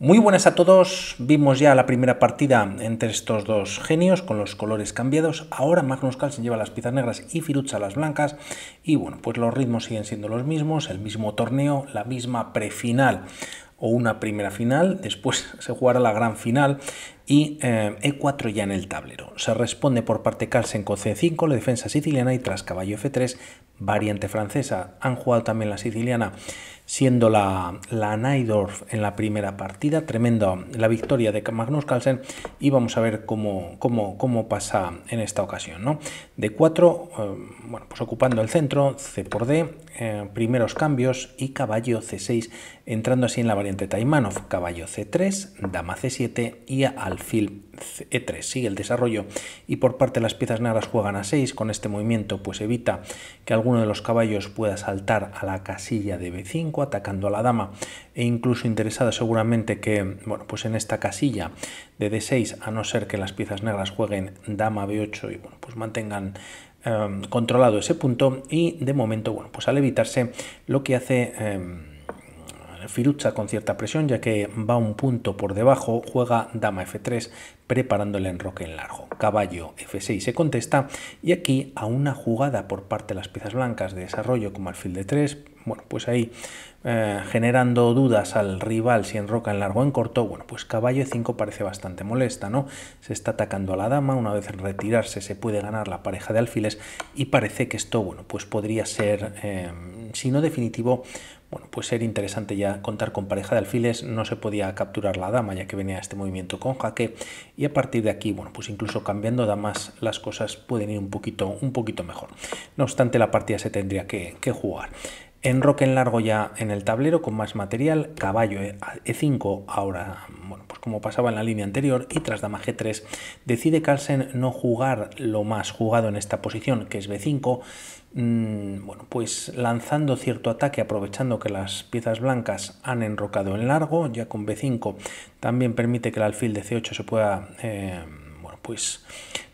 Muy buenas a todos, vimos ya la primera partida entre estos dos genios con los colores cambiados. Ahora Magnus Carlsen lleva las piezas negras y Firuza las blancas y bueno, pues los ritmos siguen siendo los mismos, el mismo torneo, la misma prefinal o una primera final, después se jugará la gran final y E4 ya en el tablero. Se responde por parte Carlsen con C5, la defensa siciliana, y tras caballo F3, variante francesa. Han jugado también la siciliana, siendo la Najdorf en la primera partida. Tremenda la victoria de Magnus Carlsen y vamos a ver cómo pasa en esta ocasión, ¿no? D4, bueno, pues ocupando el centro, C por D, primeros cambios y caballo C6, entrando así en la variante Taimanov, caballo C3, dama C7 y alfil E3. Sigue el desarrollo y por parte de las piezas negras juegan a 6. Con este movimiento pues evita que alguno de los caballos pueda saltar a la casilla de B5 atacando a la dama, e incluso interesado seguramente que, bueno, pues en esta casilla de D6, a no ser que las piezas negras jueguen dama B8 y bueno, pues mantengan controlado ese punto. Y de momento, bueno, pues al evitarse, lo que hace Firuza con cierta presión, ya que va un punto por debajo, juega dama F3 preparando el enroque en largo. Caballo F6 se contesta y aquí a una jugada por parte de las piezas blancas de desarrollo como alfil D3, bueno, pues ahí generando dudas al rival si enroca en largo o en corto. Bueno, pues caballo E5 parece bastante molesta, ¿no? Se está atacando a la dama, una vez en retirarse se puede ganar la pareja de alfiles y parece que esto, bueno, pues podría ser, si no definitivo, bueno, pues ser interesante ya contar con pareja de alfiles. No se podía capturar la dama ya que venía este movimiento con jaque, y a partir de aquí, bueno, pues incluso cambiando damas las cosas pueden ir un poquito mejor. No obstante, la partida se tendría que jugar. Enroque en largo ya en el tablero con más material, caballo E5 ahora, bueno, pues como pasaba en la línea anterior, y tras dama G3 decide Carlsen no jugar lo más jugado en esta posición, que es B5, bueno, pues lanzando cierto ataque, aprovechando que las piezas blancas han enrocado en largo. Ya con B5 también permite que el alfil de C8 se pueda bueno, pues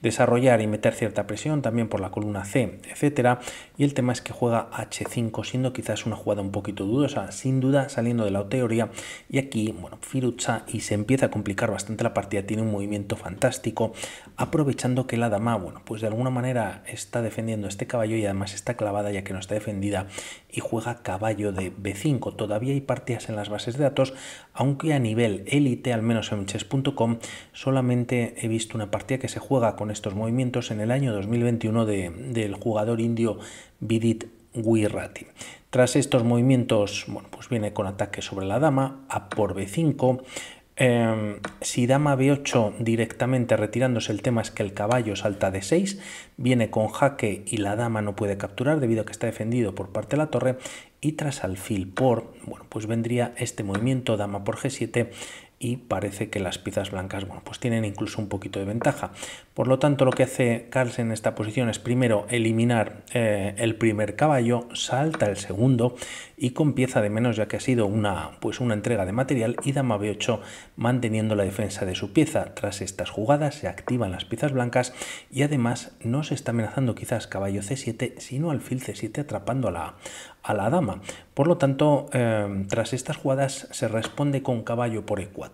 desarrollar y meter cierta presión también por la columna C, etcétera. Y el tema es que juega H5, siendo quizás una jugada un poquito dudosa, sin duda saliendo de la teoría. Y aquí, bueno, Firuza, y se empieza a complicar bastante la partida, tiene un movimiento fantástico, aprovechando que la dama, bueno, pues de alguna manera está defendiendo este caballo y además está clavada ya que no está defendida, y juega caballo de B5. Todavía hay partidas en las bases de datos, aunque a nivel élite, al menos en chess.com, solamente he visto una partida que se juega con estos movimientos en el año 2021 del jugador indio Vidit Guirati. Tras estos movimientos, bueno, pues viene con ataque sobre la dama, a por B5. Si dama B8 directamente retirándose, el tema es que el caballo salta de 6, viene con jaque y la dama no puede capturar debido a que está defendido por parte de la torre, y tras alfil por, bueno, pues vendría este movimiento dama por G7 y parece que las piezas blancas, bueno, pues tienen incluso un poquito de ventaja. Por lo tanto, lo que hace Carlsen en esta posición es primero eliminar el primer caballo, salta el segundo y con pieza de menos, ya que ha sido una entrega de material, y dama B8 manteniendo la defensa de su pieza. Tras estas jugadas se activan las piezas blancas y además no se está amenazando quizás caballo C7, sino alfil C7 atrapando a la dama. Por lo tanto, tras estas jugadas se responde con caballo por E4.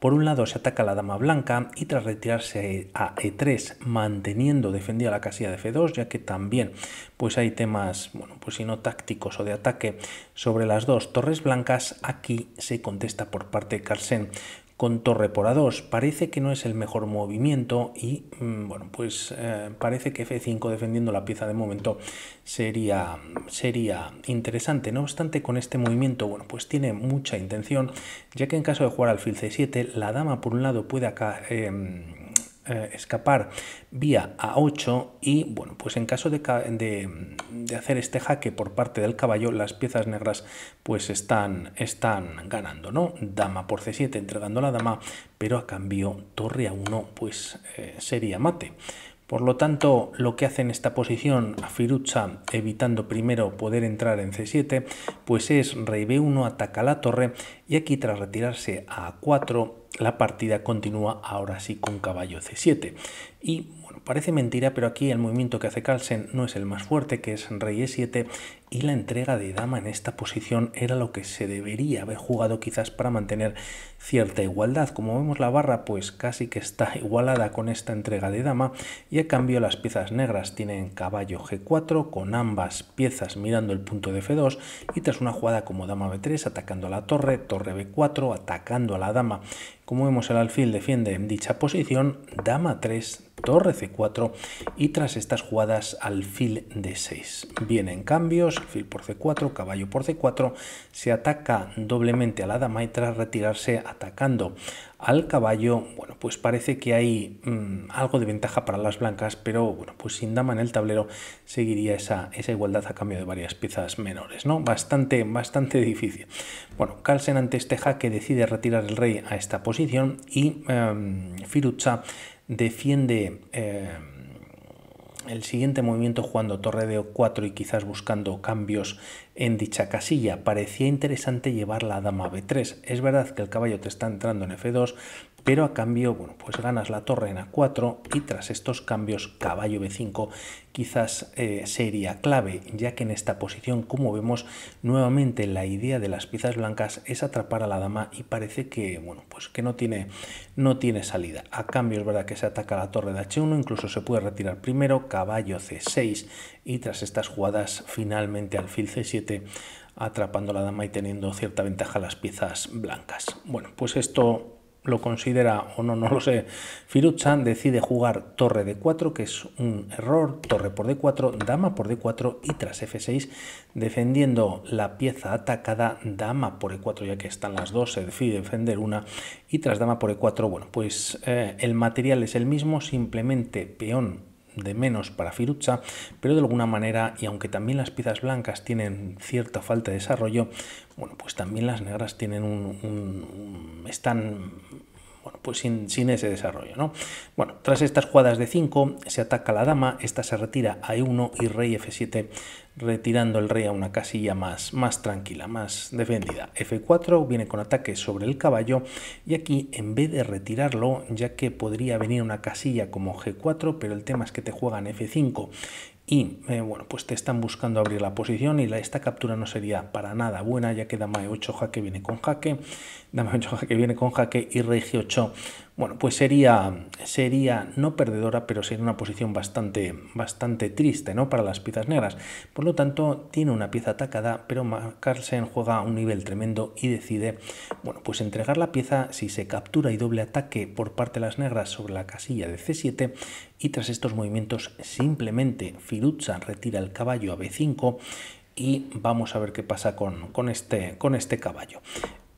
Por un lado se ataca a la dama blanca y tras retirarse a E3 manteniendo defendida la casilla de F2, ya que también pues hay temas, bueno, pues si no tácticos o de ataque sobre las dos torres blancas. Aquí se contesta por parte de Carlsen con torre por A2. Parece que no es el mejor movimiento y bueno, pues parece que F5 defendiendo la pieza de momento sería interesante. No obstante, con este movimiento, bueno, pues tiene mucha intención, ya que en caso de jugar alfil C7, la dama por un lado puede acá escapar vía A8 y bueno, pues en caso de hacer este jaque por parte del caballo, las piezas negras pues están ganando, ¿no? Dama por C7 entregando a la dama, pero a cambio torre A1 pues sería mate. Por lo tanto, lo que hace en esta posición a Firuza, evitando primero poder entrar en C7, pues es rey B1, ataca la torre, y aquí tras retirarse a A4, la partida continúa ahora sí con caballo C7. Y bueno, Bueno, parece mentira, pero aquí el movimiento que hace Carlsen no es el más fuerte, que es rey e7, y la entrega de dama en esta posición era lo que se debería haber jugado quizás para mantener cierta igualdad. Como vemos, la barra pues casi que está igualada con esta entrega de dama, y a cambio las piezas negras tienen caballo g4 con ambas piezas mirando el punto de f2, y tras una jugada como dama b3 atacando a la torre, torre b4 atacando a la dama. Como vemos, el alfil defiende en dicha posición, dama 3, torre c4, y tras estas jugadas alfil d6. Vienen cambios, alfil por c4, caballo por c4, se ataca doblemente a la dama y tras retirarse atacando al caballo, bueno, pues parece que hay algo de ventaja para las blancas, pero bueno, pues sin dama en el tablero seguiría esa igualdad a cambio de varias piezas menores, ¿no? Bastante difícil. Bueno, Carlsen ante este jaque decide retirar el rey a esta posición y Firouzja defiende el siguiente movimiento jugando torre de o4 y quizás buscando cambios en dicha casilla. Parecía interesante llevar la dama b3. Es verdad que el caballo te está entrando en f2, pero a cambio, bueno, pues ganas la torre en a4 y tras estos cambios caballo b5 quizás sería clave, ya que en esta posición, como vemos, nuevamente la idea de las piezas blancas es atrapar a la dama y parece que, bueno, pues que no tiene salida. A cambio es verdad que se ataca la torre de h1, incluso se puede retirar primero, caballo c6 y tras estas jugadas finalmente alfil c7 atrapando a la dama y teniendo cierta ventaja las piezas blancas. Bueno, pues esto lo considera o no, no lo sé. Firouzja decide jugar torre d4, que es un error, torre por d4, dama por d4 y tras f6, defendiendo la pieza atacada, dama por e4, ya que están las dos, se decide defender una, y tras dama por e4, bueno, pues el material es el mismo, simplemente peón de menos para Firouzja, pero de alguna manera, y aunque también las piezas blancas tienen cierta falta de desarrollo, bueno, pues también las negras tienen están, bueno, pues sin ese desarrollo, ¿no? Bueno, tras estas jugadas de 5 se ataca a la dama, esta se retira a e1 y rey f7, retirando el rey a una casilla más tranquila, más defendida. f4 viene con ataque sobre el caballo y aquí en vez de retirarlo, ya que podría venir una casilla como g4, pero el tema es que te juegan f5 y bueno, pues te están buscando abrir la posición y esta captura no sería para nada buena, ya que dama e8 jaque viene con jaque, dama e8 jaque viene con jaque y rey g8, bueno, pues sería no perdedora, pero sería una posición bastante triste, ¿no?, para las piezas negras. Por lo tanto, tiene una pieza atacada, pero Carlsen juega a un nivel tremendo y decide, bueno, pues entregar la pieza si se captura y doble ataque por parte de las negras sobre la casilla de c7, y tras estos movimientos simplemente Firouzja retira el caballo a b5 y vamos a ver qué pasa con este caballo.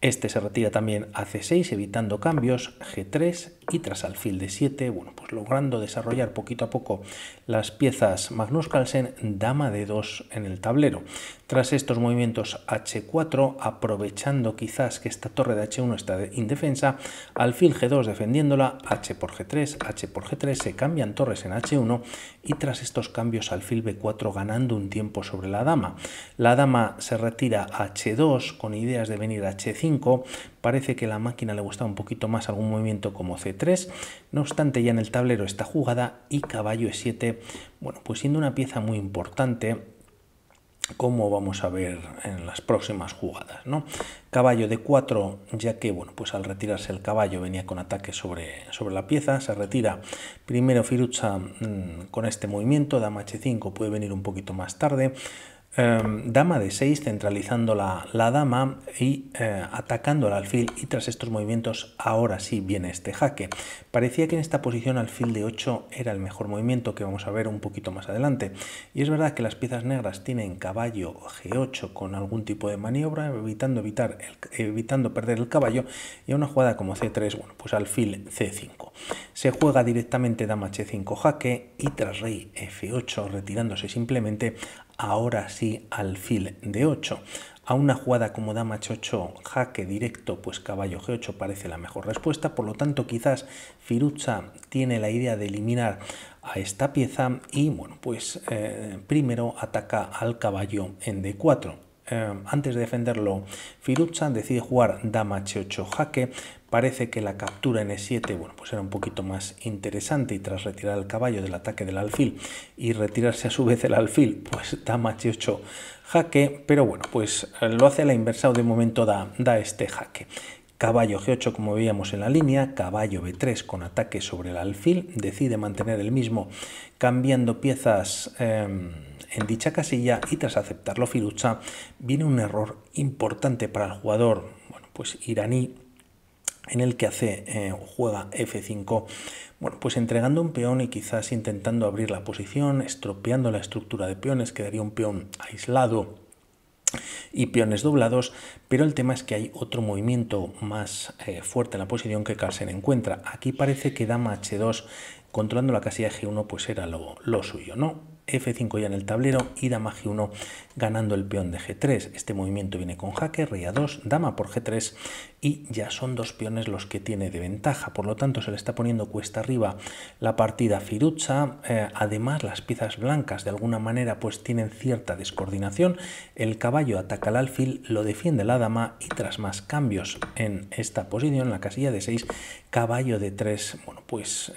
Este se retira también a c6 evitando cambios, g3 y tras alfil d7, bueno, pues logrando desarrollar poquito a poco las piezas Magnus Carlsen, dama d2 en el tablero. Tras estos movimientos h4, aprovechando quizás que esta torre de h1 está indefensa, alfil g2 defendiéndola, h por g3, se cambian torres en h1 y tras estos cambios alfil b4 ganando un tiempo sobre la dama. La dama se retira a h2 con ideas de venir a h5, parece que a la máquina le gustaba un poquito más algún movimiento como c3, no obstante ya en el tablero está jugada y caballo e7, bueno, pues siendo una pieza muy importante, como vamos a ver en las próximas jugadas, ¿no? Caballo d4, ya que, bueno, pues al retirarse el caballo venía con ataque sobre la pieza, se retira primero Firouzja con este movimiento, dama h5 puede venir un poquito más tarde, dama d6 centralizando la dama y atacando al alfil, y tras estos movimientos ahora sí viene este jaque. Parecía que en esta posición alfil d8 era el mejor movimiento, que vamos a ver un poquito más adelante, y es verdad que las piezas negras tienen caballo g8 con algún tipo de maniobra evitando perder el caballo, y a una jugada como c3, bueno, pues alfil c5 se juega directamente dama h5 jaque y tras rey f8 retirándose simplemente, ahora sí alfil d8. A una jugada como dama h8 jaque directo, pues caballo g8 parece la mejor respuesta, por lo tanto quizás Firouzja tiene la idea de eliminar a esta pieza y bueno, pues primero ataca al caballo en d4. antes de defenderlo Firuza decide jugar dama h8 jaque. Parece que la captura en e7, bueno, pues era un poquito más interesante, y tras retirar el caballo del ataque del alfil y retirarse a su vez el alfil, pues dama h8 jaque, pero bueno, pues lo hace a la inversa, o de momento da este jaque. Caballo g8, como veíamos en la línea, caballo b3 con ataque sobre el alfil, decide mantener el mismo cambiando piezas en dicha casilla, y tras aceptarlo Firuza viene un error importante para el jugador, bueno, pues iraní, en el que juega f5, bueno, pues entregando un peón y quizás intentando abrir la posición, estropeando la estructura de peones, quedaría un peón aislado y peones doblados, pero el tema es que hay otro movimiento más fuerte en la posición que Carlsen encuentra. Aquí parece que dama h2 controlando la casilla g1 pues era lo suyo, ¿no? F5 ya en el tablero y dama g1 ganando el peón de g3. Este movimiento viene con jaque, rey a2, dama por g3, y ya son dos peones los que tiene de ventaja. Por lo tanto se le está poniendo cuesta arriba la partida a Firuza. Además las piezas blancas de alguna manera pues tienen cierta descoordinación. El caballo ataca al alfil, lo defiende la dama, y tras más cambios en esta posición, la casilla de 6, caballo de 3, bueno, pues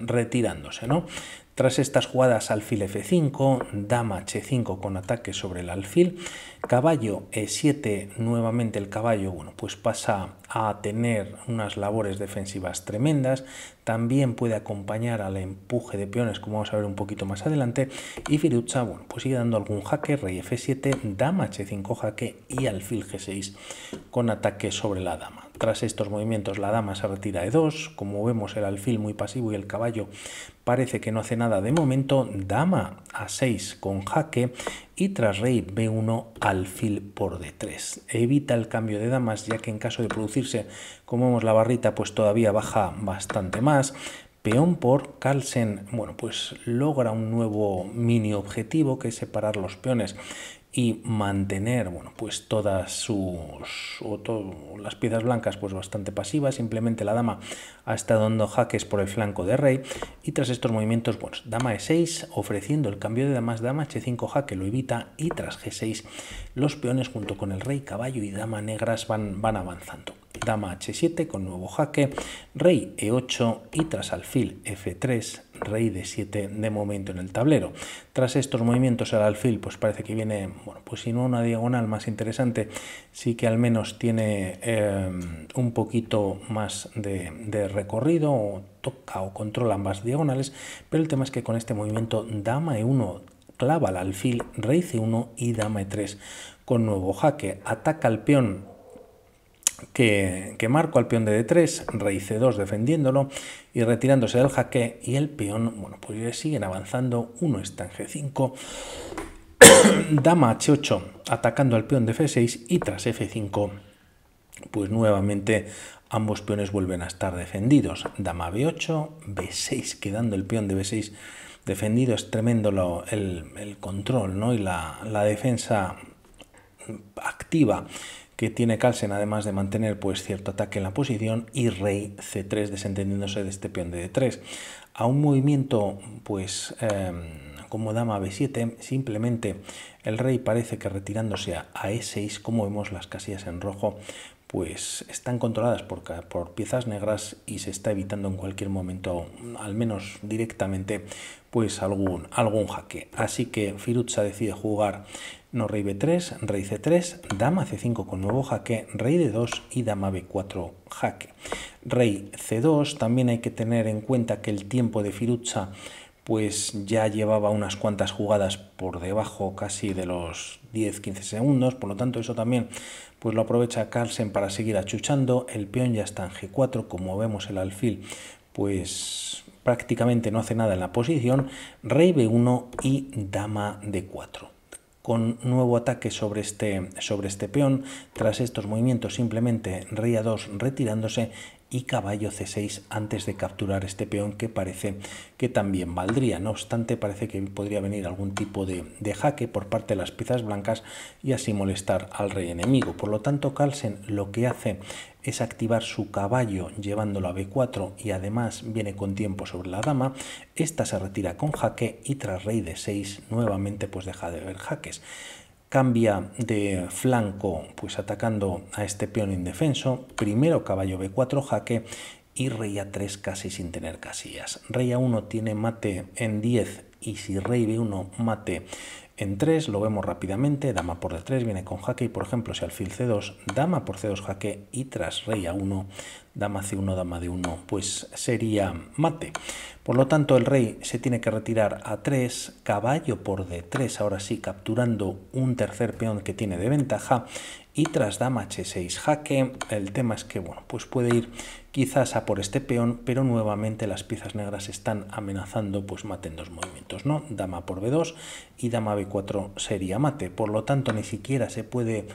retirándose, ¿no? Tras estas jugadas, alfil f5, dama h5 con ataque sobre el alfil, caballo e7, nuevamente el caballo, bueno, pues pasa a tener unas labores defensivas tremendas, también puede acompañar al empuje de peones, como vamos a ver un poquito más adelante, y Firuza, bueno, pues sigue dando algún jaque, rey f7, dama h5 jaque y alfil g6 con ataque sobre la dama. Tras estos movimientos la dama se retira a e2, como vemos el alfil muy pasivo y el caballo parece que no hace nada de momento, dama a 6 con jaque, y tras rey b1 alfil por d3. Evita el cambio de damas, ya que en caso de producirse, como vemos la barrita, pues todavía baja bastante más. Peón por Carlsen, bueno, pues logra un nuevo mini objetivo, que es separar los peones y mantener, bueno, pues todas las piezas blancas pues bastante pasivas. Simplemente la dama ha estado dando jaques por el flanco de rey, y tras estos movimientos, bueno, dama e6 ofreciendo el cambio de damas, dama h5 jaque lo evita, y tras g6 los peones junto con el rey, caballo y dama negras van avanzando. Dama h7 con nuevo jaque, rey e8, y tras alfil f3, rey d7 de momento en el tablero. Tras estos movimientos el alfil pues parece que viene, bueno, pues si no una diagonal más interesante, sí que al menos tiene un poquito más de recorrido, o toca o controla ambas diagonales, pero el tema es que con este movimiento dama e1 clava al alfil, rey c1 y dama e3 con nuevo jaque. Ataca al peón que marco al peón de d3, rey c2 defendiéndolo y retirándose del jaque, y el peón, bueno, pues siguen avanzando, uno está en g5, dama h8 atacando al peón de f6, y tras f5 pues nuevamente ambos peones vuelven a estar defendidos. Dama b8, b6 quedando el peón de b6 defendido. Es tremendo el control, ¿no? Y la defensa activa que tiene Carlsen, además de mantener pues cierto ataque en la posición, y rey c3 desentendiéndose de este peón de d3. A un movimiento pues como dama b7, simplemente el rey parece que retirándose a e6, como vemos las casillas en rojo pues están controladas por piezas negras, y se está evitando en cualquier momento, al menos directamente, pues algún jaque. Así que Firuza decide jugar no rey b3, rey c3, dama c5 con nuevo jaque, rey d2 y dama b4 jaque. Rey c2, también hay que tener en cuenta que el tiempo de Firuza pues ya llevaba unas cuantas jugadas por debajo casi de los 10-15 segundos, por lo tanto eso también pues lo aprovecha Carlsen para seguir achuchando. El peón ya está en g4, como vemos el alfil pues prácticamente no hace nada en la posición, rey b1 y dama d4. Con nuevo ataque sobre este peón. Tras estos movimientos simplemente rey a2 retirándose y caballo c6 antes de capturar este peón, que parece que también valdría. No obstante, parece que podría venir algún tipo de jaque por parte de las piezas blancas y así molestar al rey enemigo. Por lo tanto, Carlsen lo que hace es activar su caballo llevándolo a b4, y además viene con tiempo sobre la dama. Esta se retira con jaque, y tras rey d6 nuevamente pues deja de haber jaques. cambia de flanco pues atacando a este peón indefenso. Primero caballo B4 jaque y rey A3 casi sin tener casillas. Rey A1 tiene mate en 10 y si rey B1 mate en 3, lo vemos rápidamente, dama por D3 viene con jaque y por ejemplo si alfil C2, dama por C2 jaque y tras rey A1, dama C1, dama D1, pues sería mate. Por lo tanto el rey se tiene que retirar a 3, caballo por D3, ahora sí capturando un tercer peón que tiene de ventaja y tras dama H6 jaque. El tema es que bueno, pues puede ir quizás a por este peón, pero nuevamente las piezas negras están amenazando pues mate en dos movimientos, ¿no? Dama por B2 y dama B4 sería mate, por lo tanto ni siquiera se puede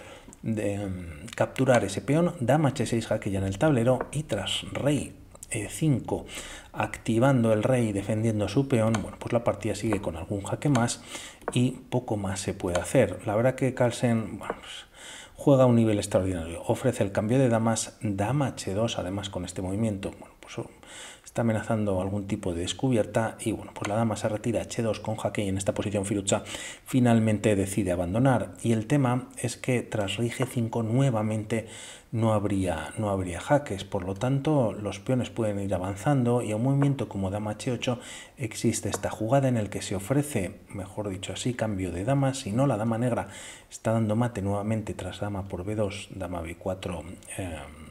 capturar ese peón. Dama H6 jaque ya en el tablero y tras rey E5 activando el rey defendiendo su peón, bueno, pues la partida sigue con algún jaque más y poco más se puede hacer. La verdad que Carlsen, bueno, pues, juega a un nivel extraordinario, ofrece el cambio de damas, dama H2, además con este movimiento, bueno, pues está amenazando algún tipo de descubierta y bueno, pues la dama se retira H2 con jaque y en esta posición Firuza finalmente decide abandonar. Y el tema es que tras rey G5 nuevamente no habría jaques, por lo tanto los peones pueden ir avanzando y a un movimiento como dama H8 existe esta jugada en el que se ofrece, mejor dicho así, cambio de damas, si no la dama negra está dando mate nuevamente tras dama por B2, dama B4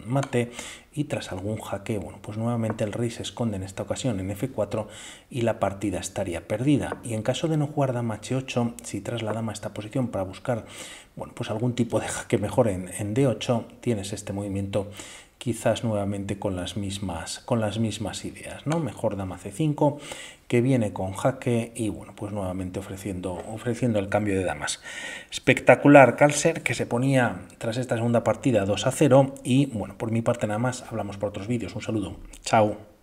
mate y tras algún jaque, bueno, pues nuevamente el rey se esconde en esta ocasión en F4 y la partida estaría perdida. Y en caso de no jugar dama H8, si tras la dama esta posición para buscar, bueno, pues algún tipo de jaque mejor en D8, tienes este movimiento quizás nuevamente con las mismas ideas, ¿no? Mejor dama C5, que viene con jaque y bueno, pues nuevamente ofreciendo el cambio de damas. Espectacular Carlsen, que se ponía tras esta segunda partida 2-0 y bueno, por mi parte nada más, hablamos por otros vídeos. Un saludo, chao.